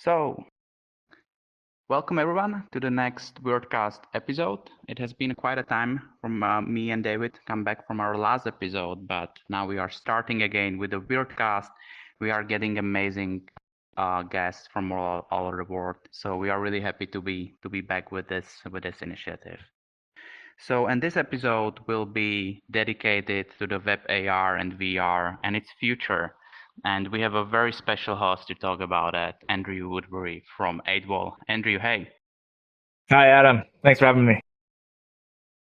So, welcome everyone to the next WeirdCAST episode. It has been quite a time from me and David come back from our last episode, but now we are starting again with the WeirdCAST. We are getting amazing guests from all over the world, so we are really happy to be back with this initiative. So, and this episode will be dedicated to the web AR and VR and its future. And we have a very special host to talk about it, Andrew Woodberry from 8wall. Andrew, hey. Hi, Adam. Thanks for having me.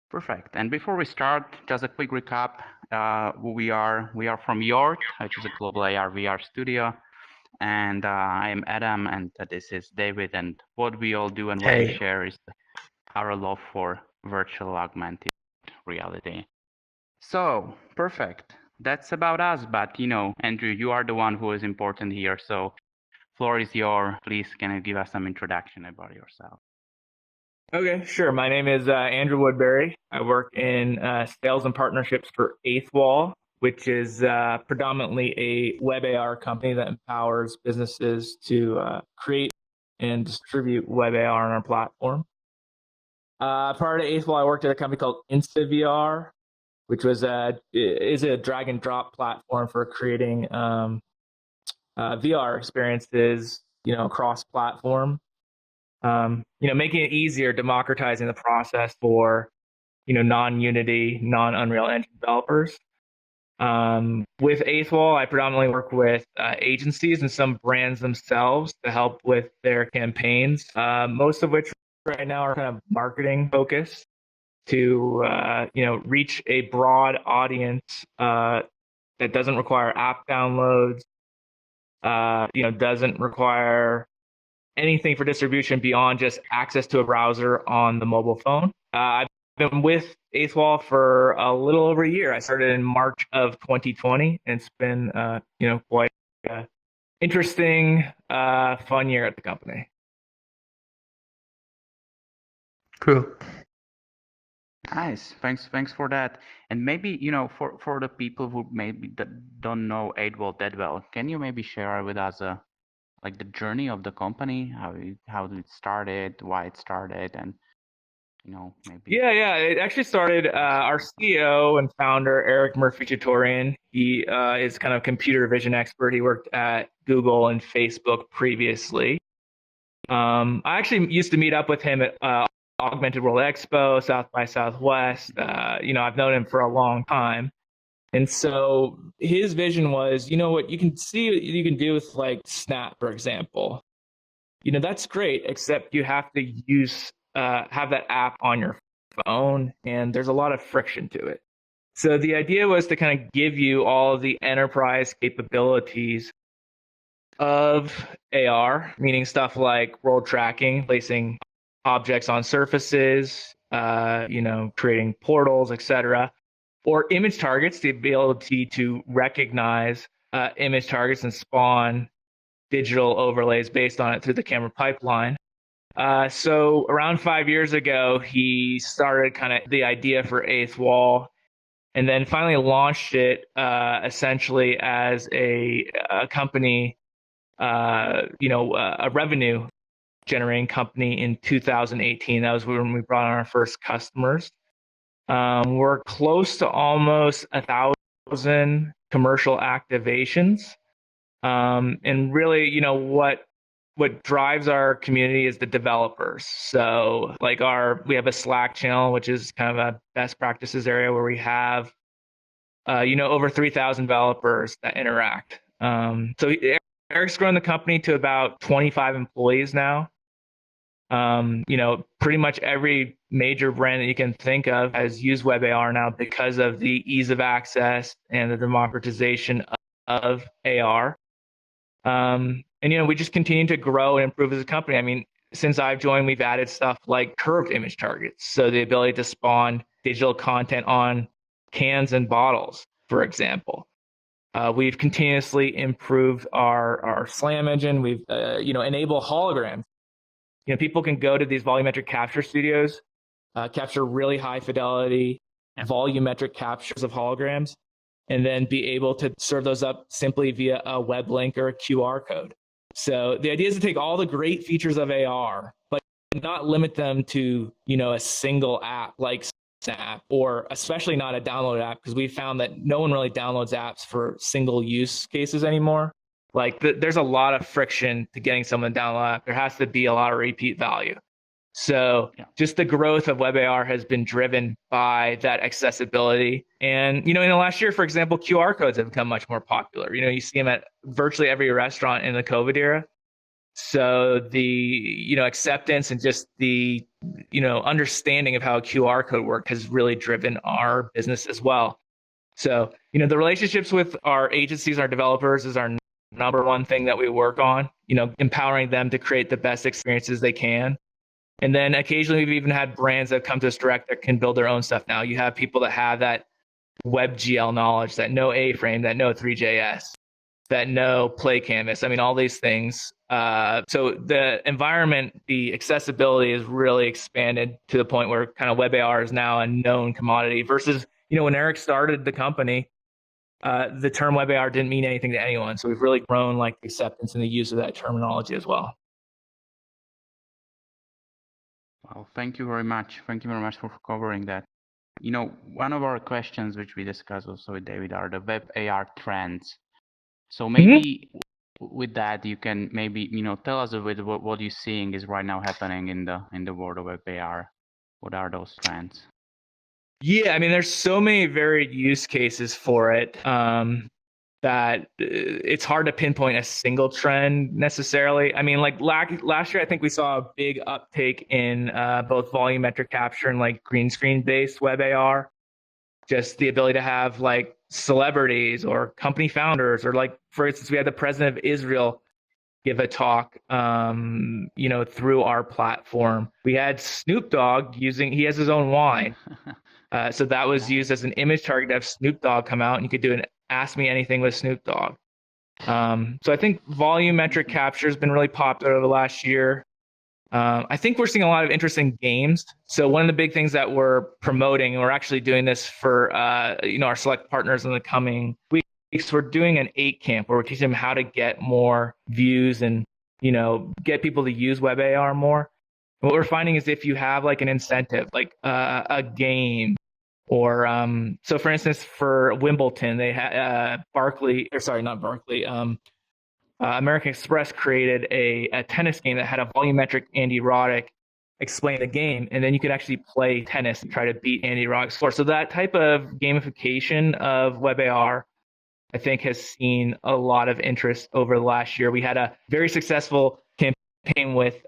Perfect. And before we start, just a quick recap who we are. We are from YORD, which is a global AR VR studio. And I am Adam, and this is David. And what we all do and what we share is our love for virtual augmented reality. So, perfect. That's about us. But, Andrew, you are the one who is important here. So, floor is yours. Please, can you give us some introduction about yourself? Okay, sure. My name is Andrew Woodberry. I work in sales and partnerships for 8wall, which is predominantly a WebAR company that empowers businesses to create and distribute WebAR on our platform. Prior to 8wall, I worked at a company called PCVR, which is a drag and drop platform for creating VR experiences, cross-platform. Making it easier, democratizing the process for, non-Unity, non-Unreal Engine developers. With 8wall, I predominantly work with agencies and some brands themselves to help with their campaigns, most of which right now are kind of marketing focused to, reach a broad audience that doesn't require app downloads, doesn't require anything for distribution beyond just access to a browser on the mobile phone. I've been with 8wall for a little over a year. I started in March of 2020, and it's been, quite an interesting, fun year at the company. Cool. Nice. Thanks for that. And maybe, for the people who maybe don't know 8wall that well, can you maybe share with us the journey of the company, how it started, why it started, and maybe. Yeah. It actually started. Our CEO and founder, Eric Murphy-Chatorian, he is kind of a computer vision expert. He worked at Google and Facebook previously. I actually used to meet up with him at Augmented World Expo, South by Southwest. I've known him for a long time. And so his vision was, what you can see what you can do with like Snap, for example. That's great, except you have to have that app on your phone, and there's a lot of friction to it. So the idea was to kind of give you all of the enterprise capabilities of AR, meaning stuff like world tracking, placing objects on surfaces, creating portals, etc., or image targets, the ability to recognize image targets and spawn digital overlays based on it through the camera pipeline. So around 5 years ago, he started kind of the idea for 8wall, and then finally launched it essentially as a company, a revenue generating company in 2018. That was when we brought on our first customers. We're close to almost 1,000 commercial activations. And really, what drives our community is the developers. So we have a Slack channel, which is kind of a best practices area where we have, over 3,000 developers that interact. So Eric's grown the company to about 25 employees now. Pretty much every major brand that you can think of has used WebAR now because of the ease of access and the democratization of AR. And we just continue to grow and improve as a company. I mean, since I've joined, we've added stuff like curved image targets. So the ability to spawn digital content on cans and bottles, for example. We've continuously improved our SLAM engine. We've, enabled holograms. People can go to these volumetric capture studios, capture really high fidelity, volumetric captures of holograms, and then be able to serve those up simply via a web link or a QR code. So the idea is to take all the great features of AR, but not limit them to, a single app like Snap, or especially not a downloaded app, because we found that no one really downloads apps for single use cases anymore. Like there's a lot of friction to getting someone to download an app. There has to be a lot of repeat value. So just the growth of WebAR has been driven by that accessibility. And, in the last year, for example, QR codes have become much more popular. You see them at virtually every restaurant in the COVID era. So the, acceptance and just the, understanding of how a QR code works has really driven our business as well. So, the relationships with our agencies, our developers is our number one thing that we work on, empowering them to create the best experiences they can. And then occasionally we've even had brands that come to us direct that can build their own stuff now. You have people that have that WebGL knowledge, that know A-Frame, that know 3JS, that know Play Canvas. I mean, all these things. So the environment, the accessibility is really expanded to the point where kind of WebAR is now a known commodity versus, when Eric started the company, the term WebAR didn't mean anything to anyone. So we've really grown like the acceptance and the use of that terminology as well. Well, thank you very much. Thank you very much for covering that. One of our questions which we discussed also with David are the WebAR trends. So maybe with that you can maybe tell us a bit what you're seeing is right now happening in the world of WebAR. What are those trends? Yeah, I mean, there's so many varied use cases for it. That it's hard to pinpoint a single trend necessarily. I mean, like last year, I think we saw a big uptake in both volumetric capture and like green screen based WebAR. Just the ability to have like celebrities or company founders, or like, for instance, we had the president of Israel give a talk, through our platform. We had Snoop Dogg he has his own wine. So that was used as an image target to have Snoop Dogg come out, and you could do an Ask Me Anything with Snoop Dogg. So I think volumetric capture has been really popular over the last year. I think we're seeing a lot of interest in games. So one of the big things that we're promoting, and we're actually doing this for our select partners in the coming weeks, we're doing an 8 camp where we're teaching them how to get more views and get people to use WebAR more. And what we're finding is if you have like an incentive, like a game, or so for instance, for Wimbledon, they had American Express created a tennis game that had a volumetric Andy Roddick explain the game, and then you could actually play tennis and try to beat Andy Roddick's score. So that type of gamification of WebAR, I think, has seen a lot of interest over the last year. We had a very successful campaign with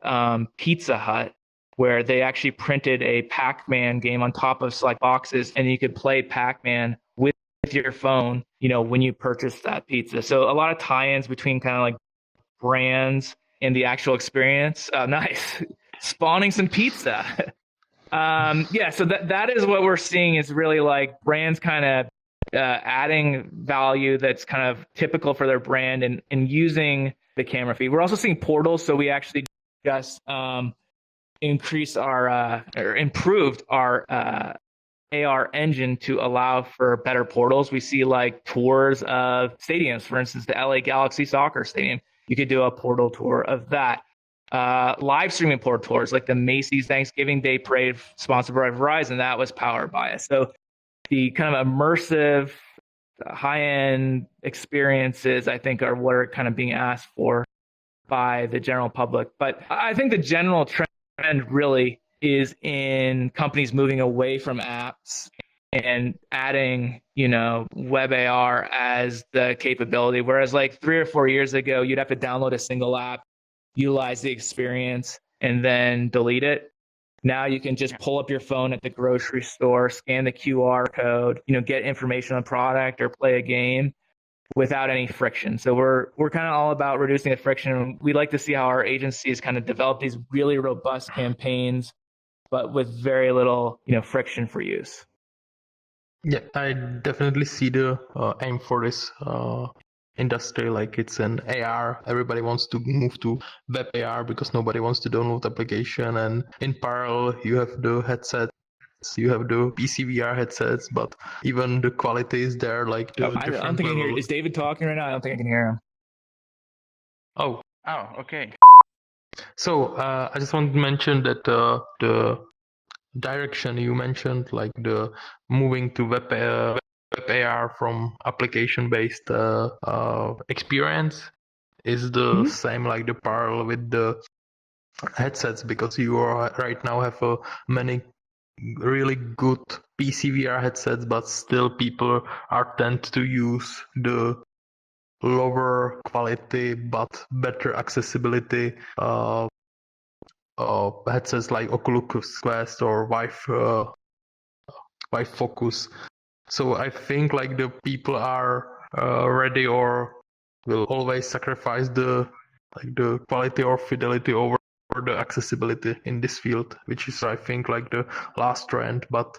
Pizza Hut, where they actually printed a Pac-Man game on top of select boxes, and you could play Pac-Man with your phone, when you purchase that pizza. So a lot of tie-ins between kind of like brands and the actual experience. Nice. Spawning some pizza. So that is what we're seeing, is really like brands kind of adding value that's kind of typical for their brand and using the camera feed. We're also seeing portals. So we actually just improved our AR engine to allow for better portals. We see like tours of stadiums, for instance, the LA Galaxy soccer stadium. You could do a portal tour of that. Live streaming portal tours, like the Macy's Thanksgiving Day Parade sponsored by Verizon, that was powered by us. So the kind of immersive, high-end experiences, I think, are what are kind of being asked for by the general public. But I think the general trend really is in companies moving away from apps and adding, WebAR as the capability. Whereas like 3 or 4 years ago, you'd have to download a single app, utilize the experience, and then delete it. Now you can just pull up your phone at the grocery store, scan the QR code, get information on the product or play a game without any friction. So we're kind of all about reducing the friction. We'd like to see how our agencies kind of develop these really robust campaigns, but with very little, friction for use. Yeah, I definitely see the aim for this industry. Like, it's an AR. Everybody wants to move to WebAR because nobody wants to download the application. And in parallel, you have the headsets, you have the PCVR headsets, but even the quality is there. Like I don't think I can hear. Is David talking right now? I don't think I can hear him. Oh, Oh, okay. So I just want to mention that the direction you mentioned, like the moving to WebAR from application-based experience, is the same like the parallel with the headsets, because you are right now have many really good PCVR headsets, but still people are tend to use the lower quality but better accessibility headsets like Oculus Quest or Vive Focus. So I think like the people are ready or will always sacrifice the quality or fidelity over the accessibility in this field, which is I think like the last trend. But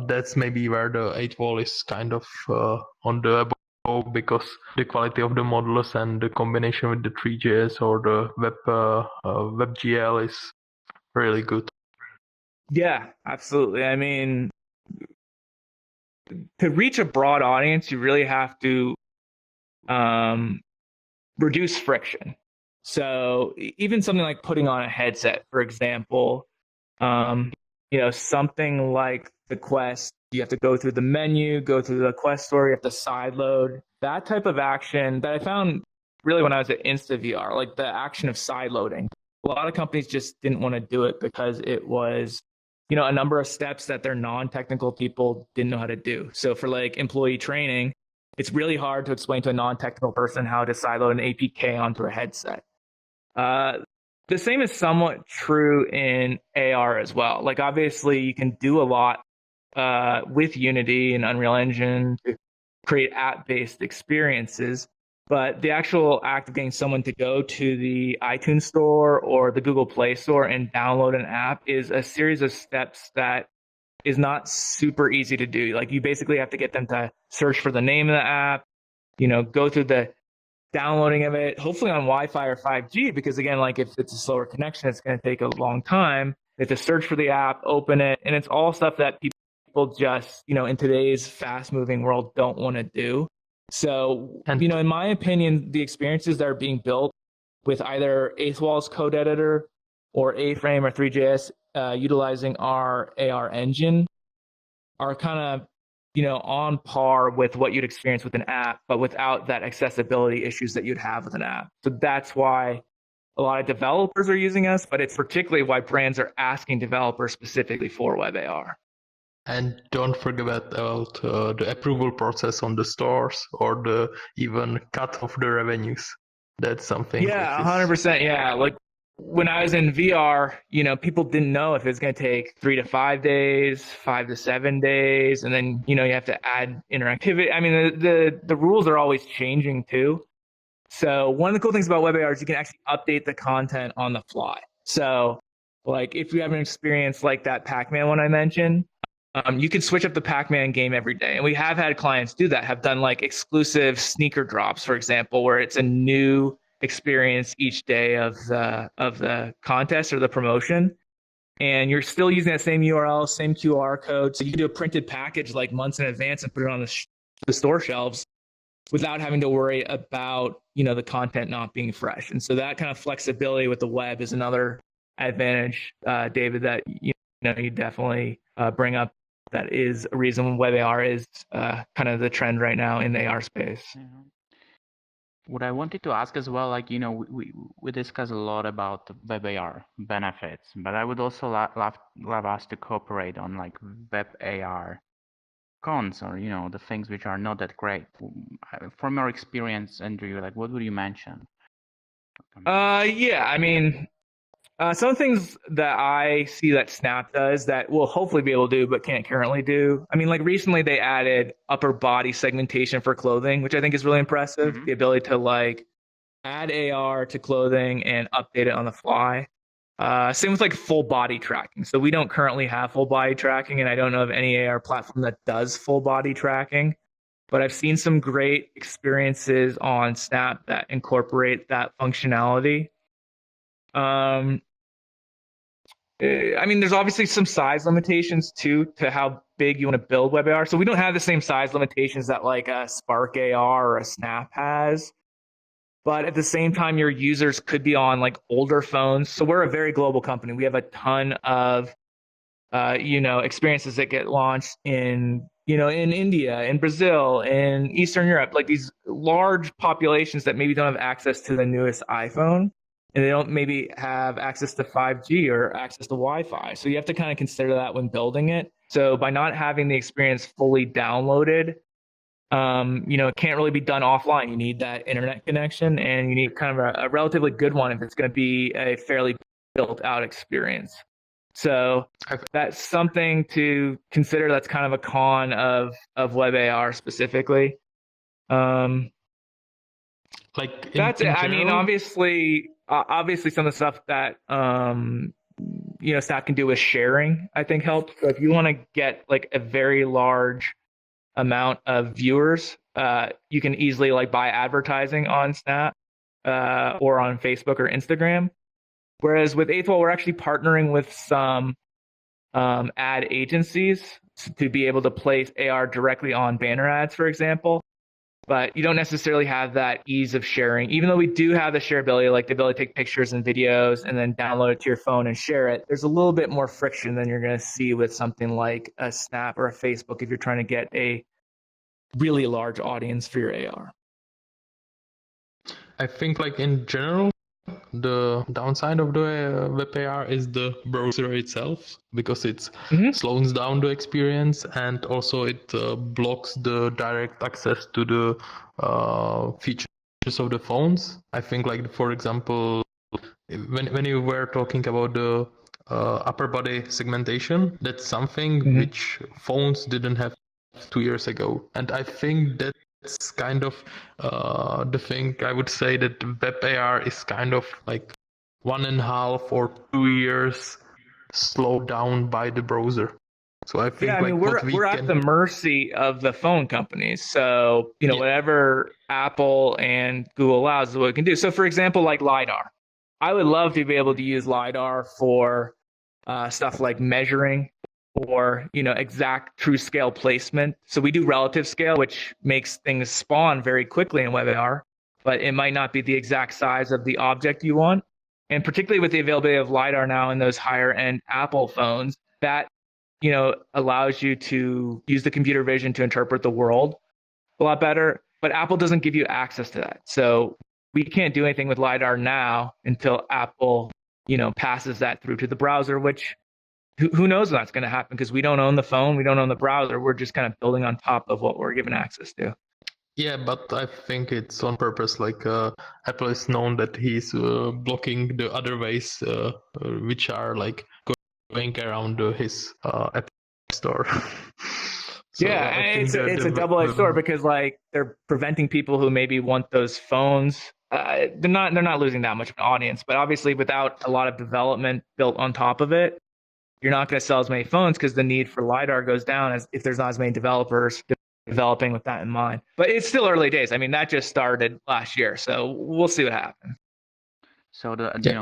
that's maybe where the 8-wall is kind of on the above, because the quality of the models and the combination with the 3JS or the WebGL is really good. Yeah, absolutely. I mean, to reach a broad audience, you really have to reduce friction. So even something like putting on a headset, for example, something like the Quest, you have to go through the menu, go through the Quest store, you have to sideload. That type of action that I found really when I was at InstaVR, like the action of sideloading. A lot of companies just didn't want to do it because it was, a number of steps that their non-technical people didn't know how to do. So for like employee training, it's really hard to explain to a non-technical person how to sideload an APK onto a headset. The same is somewhat true in AR as well. Like obviously you can do a lot with Unity and Unreal Engine to create app-based experiences, but the actual act of getting someone to go to the iTunes store or the Google Play Store and download an app is a series of steps that is not super easy to do. Like you basically have to get them to search for the name of the app, go through the downloading of it, hopefully on Wi-Fi or 5G, because again, like if it's a slower connection, it's going to take a long time. They have to search for the app, open it, and it's all stuff that people just, in today's fast-moving world don't want to do. So, in my opinion, the experiences that are being built with either 8-wall's code editor or A-Frame or 3JS utilizing our AR engine are kind of on par with what you'd experience with an app, but without that accessibility issues that you'd have with an app. So that's why a lot of developers are using us, but it's particularly why brands are asking developers specifically for WebAR. And don't forget about the approval process on the stores or the even cut of the revenues. That's something. Yeah, 100%. Yeah, like when I was in VR, people didn't know if it's going to take 3 to 5 days, 5 to 7 days, and then you have to add interactivity. I mean, the rules are always changing too. So one of the cool things about WebAR is you can actually update the content on the fly. So, like if you have an experience like that Pac-Man one I mentioned, you can switch up the Pac-Man game every day, and we have had clients do that. Have done like exclusive sneaker drops, for example, where it's a new experience each day of the contest or the promotion, and you're still using that same URL, same QR code. So you can do a printed package like months in advance and put it on the store shelves without having to worry about the content not being fresh. And so that kind of flexibility with the web is another advantage, David, that you definitely bring up. That is a reason WebAR is kind of the trend right now in the AR space. Yeah. What I wanted to ask as well, like, we discuss a lot about the WebAR benefits, but I would also love us to cooperate on like WebAR cons, or the things which are not that great. From your experience, Andrew, like what would you mention? Yeah, I mean, some things that I see that Snap does that we'll hopefully be able to do but can't currently do. I mean, like recently they added upper body segmentation for clothing, which I think is really impressive. Mm-hmm. The ability to like add AR to clothing and update it on the fly. Same with like full body tracking. So we don't currently have full body tracking, and I don't know of any AR platform that does full body tracking. But I've seen some great experiences on Snap that incorporate that functionality. I mean, there's obviously some size limitations too to how big you want to build WebAR. So we don't have the same size limitations that like a Spark AR or a Snap has. but at the same time, your users could be on like older phones. So we're a very global company. We have a ton of experiences that get launched in India, in Brazil, in Eastern Europe, like these large populations that maybe don't have access to the newest iPhone, and they don't maybe have access to 5G or access to Wi-Fi. So you have to kind of consider that when building it. So by not having the experience fully downloaded, it can't really be done offline. You need that internet connection, and you need kind of a relatively good one if it's going to be a fairly built out experience. So that's something to consider. That's kind of a con of WebAR specifically. Like that's in it. general? I mean, obviously some of the stuff that Snap can do with sharing, I think helps. So if you want to get like a very large amount of viewers, you can easily like buy advertising on Snap or on Facebook or Instagram. Whereas with 8th Wall, we're actually partnering with some ad agencies to be able to place AR directly on banner ads, for example. But you don't necessarily have that ease of sharing, even though we do have the shareability, like the ability to take pictures and videos and then download it to your phone and share it. There's a little bit more friction than you're going to see with something like a Snap or a Facebook if you're trying to get a really large audience for your AR. I think like in general, the downside of the WebAR is the browser itself, because it slows down the experience, and also it blocks the direct access to the features of the phones. I think like, for example, when you were talking about the upper body segmentation, that's something which phones didn't have 2 years ago. And I think that's kind of the thing. I would say that WebAR is kind of like 1.5 or 2 years slowed down by the browser. So I think we're at the mercy of the phone companies. So whatever Apple and Google allows is what it can do. So for example, like LiDAR, I would love to be able to use LiDAR for stuff like measuring or exact true scale placement. So we do relative scale, which makes things spawn very quickly in WebAR, but it might not be the exact size of the object you want. And particularly with the availability of LiDAR now in those higher end Apple phones, that allows you to use the computer vision to interpret the world a lot better. But Apple doesn't give you access to that. So we can't do anything with LiDAR now until Apple, passes that through to the browser, which who knows when that's going to happen, because we don't own the phone, we don't own the browser. We're just kind of building on top of what we're given access to. Yeah, but I think it's on purpose. Like Apple is known that he's blocking the other ways which are like going around his App Store. So yeah, and it's a double-edged sword, because like they're preventing people who maybe want those phones. They're not losing that much of an audience, but obviously without a lot of development built on top of it, you're not going to sell as many phones, because the need for LiDAR goes down as if there's not as many developers developing with that in mind. But it's still early days. I mean, that just started last year, so we'll see what happens. So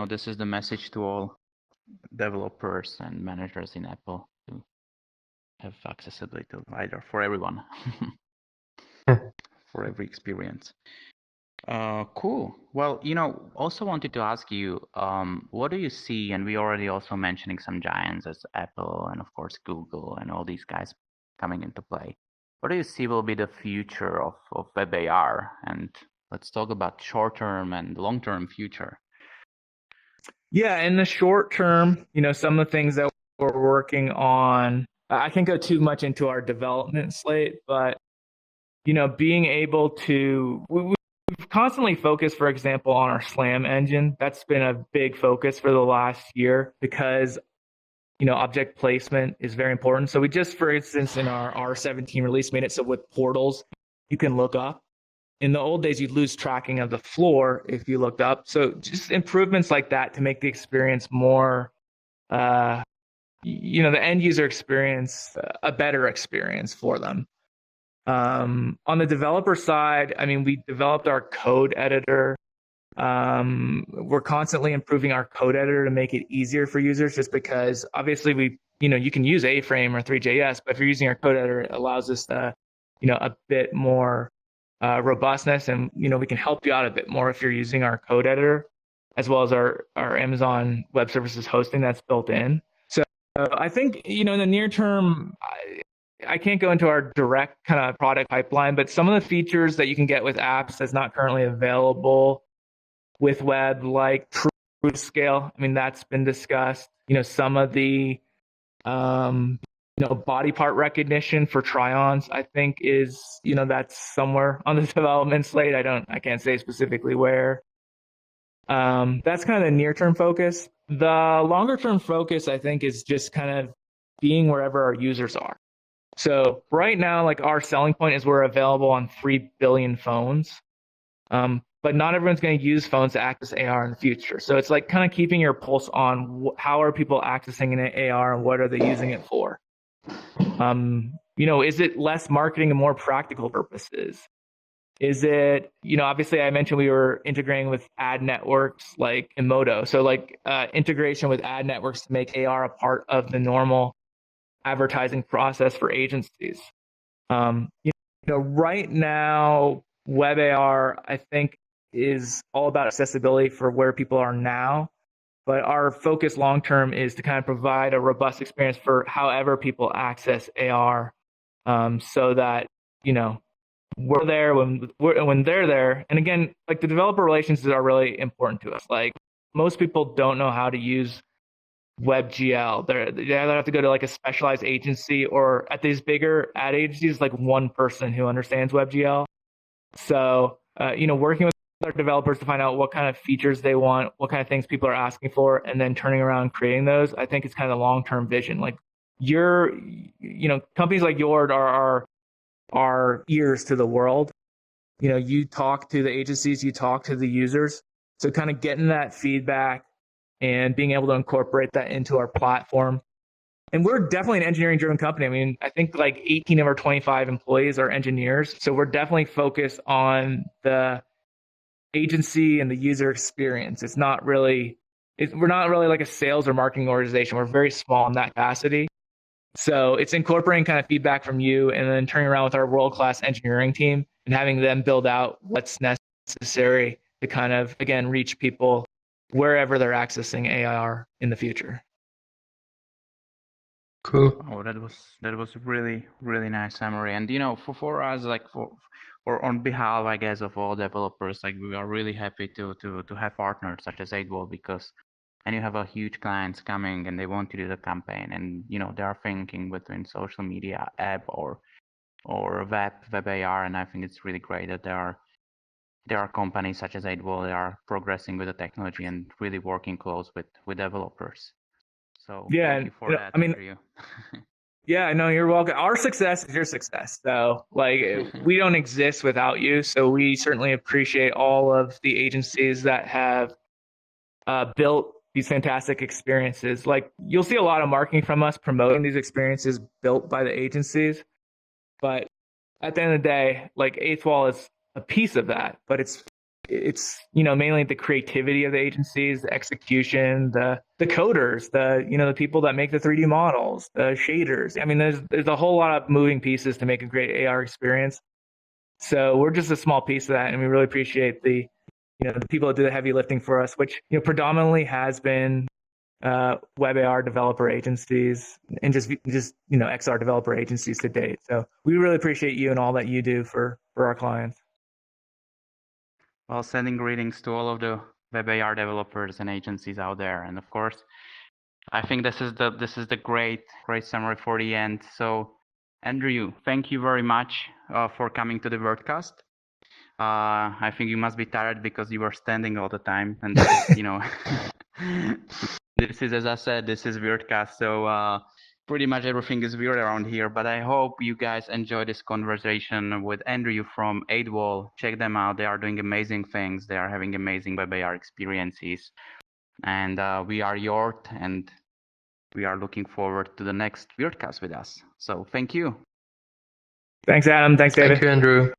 this is the message to all developers and managers in Apple to have accessibility to LiDAR for everyone, for every experience. Cool. Well, also wanted to ask you, what do you see? And we already also mentioning some giants as Apple and of course Google and all these guys coming into play. What do you see will be the future of WebAR? And let's talk about short-term and long-term future. Yeah, in the short term, some of the things that we're working on, I can't go too much into our development slate, but being able to, we've constantly focused, for example, on our SLAM engine. That's been a big focus for the last year, because object placement is very important. So we just, for instance, in our R17 release, made it so with portals, you can look up. In the old days, you'd lose tracking of the floor if you looked up. So just improvements like that to make the experience more, the end user experience, a better experience for them. On the developer side, I mean, we developed our code editor. We're constantly improving our code editor to make it easier for users, just because obviously you can use A-Frame or 3JS, but if you're using our code editor, it allows us to, a bit more robustness, and we can help you out a bit more if you're using our code editor, as well as our Amazon Web Services hosting that's built in. So I think in the near term, I can't go into our direct kind of product pipeline, but some of the features that you can get with apps that's not currently available with web, like true scale. I mean, that's been discussed. Some of the body part recognition for try-ons, I think is, that's somewhere on the development slate. I can't say specifically where. That's kind of the near-term focus. The longer-term focus, I think, is just kind of being wherever our users are. So right now, like, our selling point is we're available on 3 billion phones. But not everyone's going to use phones to access AR in the future. So it's like kind of keeping your pulse on how are people accessing an AR and what are they using it for? Is it less marketing and more practical purposes? Is it, obviously I mentioned we were integrating with ad networks like Emoto. So like integration with ad networks to make AR a part of the normal advertising process for agencies. Right now, WebAR, I think, is all about accessibility for where people are now. But our focus long term is to kind of provide a robust experience for however people access AR, so that we're there when they're there. And again, like, the developer relations are really important to us. Like, most people don't know how to use WebGL. They either have to go to like a specialized agency, or at these bigger ad agencies, like one person who understands WebGL. So working with our developers to find out what kind of features they want, what kind of things people are asking for, and then turning around and creating those, I think it's kind of the long-term vision. Like, companies like YORD are our ears to the world. You talk to the agencies, you talk to the users. So kind of getting that feedback and being able to incorporate that into our platform. And we're definitely an engineering-driven company. I mean, I think like 18 of our 25 employees are engineers. So we're definitely focused on the agency and the user experience. We're not really like a sales or marketing organization. We're very small in that capacity. So it's incorporating kind of feedback from you and then turning around with our world-class engineering team and having them build out what's necessary to kind of, again, reach people wherever they're accessing AR in the future. Cool. Oh, that was really, really nice summary. And for us, like, or on behalf, I guess, of all developers, like, we are really happy to have partners such as 8Wall, because and you have a huge clients coming and they want to do the campaign, and they are thinking between social media, app, or WebAR, and I think it's really great that there are companies such as 8Wall that are progressing with the technology and really working close with developers. So yeah, thank you for that. I mean, yeah, no, you're welcome. Our success is your success. So, like, we don't exist without you. So we certainly appreciate all of the agencies that have built these fantastic experiences. Like, you'll see a lot of marketing from us promoting these experiences built by the agencies. But at the end of the day, like, 8th Wall is a piece of that. But it's mainly the creativity of the agencies, the execution, the coders, the people that make the 3D models, the shaders. I mean, there's a whole lot of moving pieces to make a great AR experience. So we're just a small piece of that, and we really appreciate the people that do the heavy lifting for us, which predominantly has been WebAR developer agencies and just XR developer agencies to date. So we really appreciate you and all that you do for our clients. Well, sending greetings to all of the WebAR developers and agencies out there, and of course, I think this is the great summary for the end. So, Andrew, thank you very much for coming to the WeirdCAST. I think you must be tired because you were standing all the time, and this is, as I said, this is WeirdCAST. So pretty much everything is weird around here, but I hope you guys enjoy this conversation with Andrew from 8Wall. Check them out. They are doing amazing things. They are having amazing WebAR experiences. And we are YORD, and we are looking forward to the next WeirdCAST with us. So thank you. Thanks, Adam. Thanks, David. Thank you, Andrew.